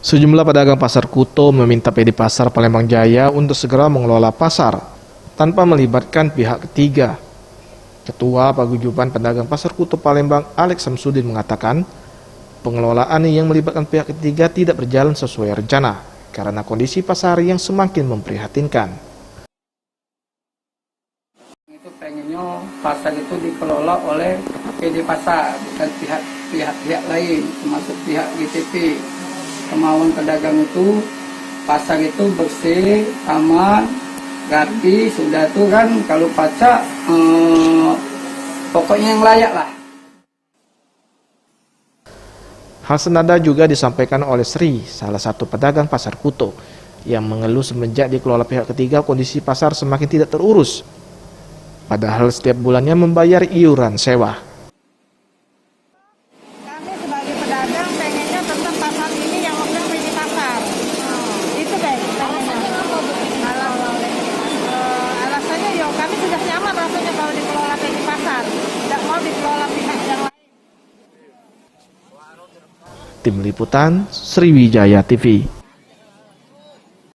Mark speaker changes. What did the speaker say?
Speaker 1: Sejumlah pedagang pasar Kuto meminta PD Pasar Palembang Jaya untuk segera mengelola pasar tanpa melibatkan pihak ketiga. Ketua Paguyuban Pedagang Pasar Kuto Palembang, Alex Samsudin, mengatakan pengelolaan yang melibatkan pihak ketiga tidak berjalan sesuai rencana karena kondisi pasar yang semakin memprihatinkan.
Speaker 2: Itu pengennya pasar itu dikelola oleh PD Pasar, bukan pihak lain, termasuk pihak GTP. Kemauan pedagang itu pasar itu bersih, aman, rapi, sudah tuh kan kalau pacak pokoknya yang layak lah.
Speaker 1: Hal senada juga disampaikan oleh Sri, salah satu pedagang pasar Kuto, yang mengeluh semenjak dikelola pihak ketiga kondisi pasar semakin tidak terurus. Padahal setiap bulannya membayar iuran sewa.
Speaker 3: Kami sebagai pedagang pengennya tetap pasar ini yang megang PD Pasar. Itu deh pengennya. Alasannya ya kami sudah nyaman rasanya kalau dikelola PD Pasar. Tidak mau dikelola pihak yang lain.
Speaker 1: Tim Liputan Sriwijaya TV.